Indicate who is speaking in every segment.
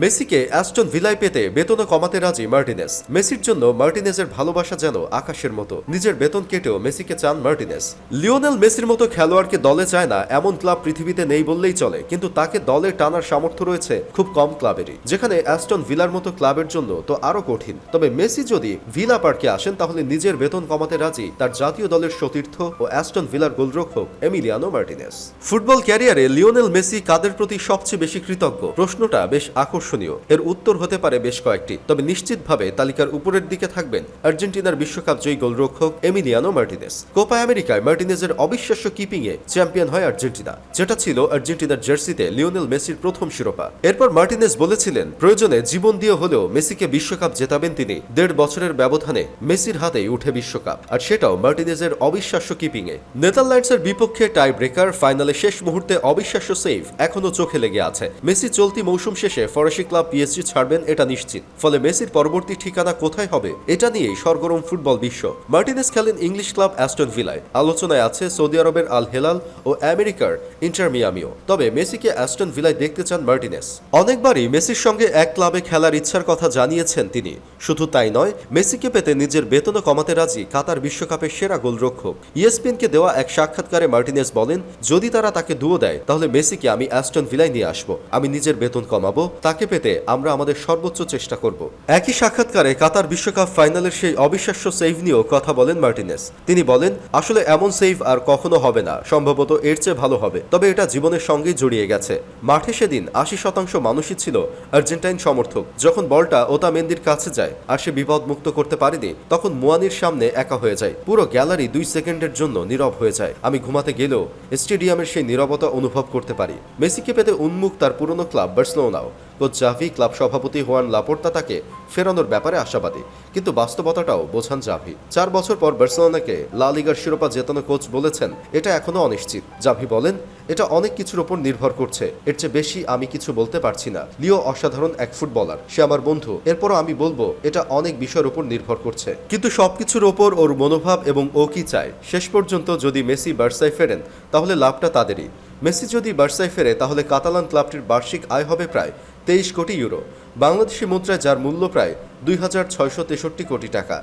Speaker 1: মেসিকে অ্যাস্টন ভিলায় পেতে বেতনও কমাতে রাজি মার্টিনেজ। মেসির জন্য মার্টিনেজের ভালোবাসা যেন আকাশের মতো। নিজের বেতন কেটেও মেসিকে চান মার্টিনেজ। লিওনেল মেসির মতো খেলোয়াড়কে দলে চায় না এমন ক্লাব পৃথিবীতে নেই বললেই চলে, কিন্তু তাকে দলে টানার সামর্থ্য রয়েছে খুব কম ক্লাবেরই। যেখানে অ্যাস্টন ভিলার মতো ক্লাবের জন্য তো আরো কঠিন। তবে মেসি যদি ভিলা পার্কে আসেন তাহলে নিজের বেতন কমাতে রাজি তার জাতীয় দলের সতীর্থ ও অ্যাস্টন ভিলার গোলরক্ষক এমিলিয়ানো মার্টিনেজ। ফুটবল ক্যারিয়ারে লিওনেল মেসি কাদের প্রতি সবচেয়ে বেশি কৃতজ্ঞ? প্রশ্নটা বেশ আকর্ষণীয়। এর উত্তর হতে পারে বেশ কয়েকটি, তবে নিশ্চিতভাবে তালিকার উপরের দিকে থাকবেন আর্জেন্টিনার বিশ্বকাপ জয়ী গোলরক্ষক এমিলিয়ানো মার্টিনেজ। কোপা আমেরিকায় মার্টিনেজের অবিশ্বাস্য কিপিংয়ে চ্যাম্পিয়ন হয় আর্জেন্টিনা, যেটা ছিল আর্জেন্টিনার জার্সিতে লিওনেল মেসির প্রথম শিরোপা। এরপর মার্টিনেজ বলেছিলেন প্রয়োজনে জীবন দিয়ে হলেও মেসিকে বিশ্বকাপ জেতাবেন তিনি। 1.5 বছরের ব্যবধানে মেসির হাতেই উঠে বিশ্বকাপ, আর সেটাও মার্টিনেজের অবিশ্বাস্য কিপিংয়ে। নেদারল্যান্ডসের বিপক্ষে টাই ব্রেকার ফাইনালে শেষ মুহূর্তে অবিশ্বাস্য সেভ এখনো চোখে লেগে আছে। মেসি চলতি মৌসুম শেষে ফরাসি ক্লাব পিএসজি ছাড়বেন এটা নিশ্চিত। ফলে মেসির পরবর্তী ঠিকানা কোথায় হবে এটা নিয়েই সরগরম ফুটবল বিশ্ব। মার্টিনেজ খেলেন ইংলিশ ক্লাব অ্যাস্টন ভিলায়। আলোচনায় আছে সৌদি আরবের আল হেলাল ও আমেরিকার ইন্টার মিয়ামিও। তবে মেসিকে অ্যাস্টন ভিলায় দেখতে চান মার্টিনেজ। অনেকবারই মেসির সঙ্গে এক ক্লাবে খেলার ইচ্ছার কথা জানিয়েছেন তিনি। শুধু তাই নয়, মেসিকে পেতে নিজের বেতনও কমাতে রাজি কাতার বিশ্বকাপের সেরা গোলরক্ষক। ইএসপিএনকে দেওয়া এক সাক্ষাৎকারে মার্টিনেজ বলেন, যদি তারা তাকে দুয়ো দেয় তাহলে মেসিকে আমি অ্যাস্টন ভিলায় নিয়ে আসবো। আমি নিজের বেতন কমাবো, তাকে পেতে আমরা আমাদের সর্বোচ্চ চেষ্টা করব। একই সাক্ষাৎকারে কাতার বিশ্বকাপ ফাইনালের সেই অবিশ্বাস্য সেভ নিয়েও কথা বলেন মার্টিনেজ। তিনি বলেন, আসলে এমন সেভ আর কখনো হবে না, সম্ভবত এর চেয়ে ভালো হবে, তবে এটা জীবনের সঙ্গেই জড়িয়ে গেছে। মাঠে সেদিন 80% মানুষই ছিল আর্জেন্টাইন সমর্থক। যখন বলটা ওতামেন্দির কাছে যায় আর সে বিপদ মুক্ত করতে পারেনি, তখন মুয়ানির সামনে একা হয়ে যায়। পুরো গ্যালারি 2 সেকেন্ডের জন্য নীরব হয়ে যায়। আমি ঘুমাতে গেলেও স্টেডিয়ামের সেই নীরবতা অনুভব করতে পারি। মেসিকে পেতে উন্মুখ তার পুরনো ক্লাব বার্সেলোনাও। কোচ জাভি, ক্লাব সভাপতি হুয়ান লাপোর্তা তাকে ফেরানোর ব্যাপারে আশাবাদী, কিন্তু বাস্তবতাটাও বোঝান জাভি। 4 বছর পর বার্সেলোনাকে লা লিগার শিরোপা জেতানো কোচ বলেছেন এটা এখনো অনিশ্চিত। জাভি বলেন, এটা অনেক কিছুর উপর নির্ভর করছে, এর চেয়ে বেশি আমি কিছু বলতে পারছি না। লিও অসাধারণ এক ফুটবলার, সে আমার বন্ধু, এরপরও আমি বলবো এটা অনেক বিষয়ের উপর নির্ভর করছে। কিন্তু সবকিছুর ওপর ওর মনোভাব এবং ও কি চায়। শেষ পর্যন্ত যদি মেসি বার্সায় ফেরেন তাহলে লাভটা তাদেরই। মেসি যদি বার্সায় ফেরে তাহলে কাতালান ক্লাবটির বার্ষিক আয় হবে প্রায় 23 কোটি ইউরো, বাংলাদেশি মুদ্রায় যার মূল্য প্রায় 2663 কোটি টাকা।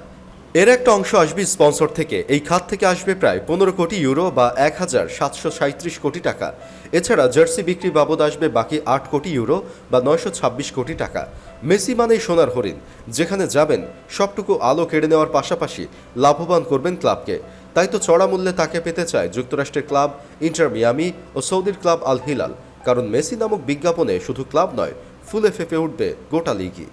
Speaker 1: এর একটা অংশ আসবে স্পন্সর থেকে। এই খাত থেকে আসবে প্রায় 15 কোটি ইউরো বা 1737 কোটি টাকা। এছাড়া জার্সি বিক্রি বাবদ আসবে বাকি 8 কোটি ইউরো বা 926 কোটি টাকা। মেসি মানেই সোনার হরিণ, যেখানে যাবেন সবটুকু আলো কেড়ে নেওয়ার পাশাপাশি লাভবান করবেন ক্লাবকে। তাই তো চড়া মূল্যে তাকে পেতে চায় যুক্তরাষ্ট্রের ক্লাব ইন্টার মিয়ামি ও সৌদির ক্লাব আল হিলাল। কারণ মেসি নামক বিজ্ঞাপনে শুধু ক্লাব নয়, ফুলে ফেঁপে উঠবে গোটা লিগই।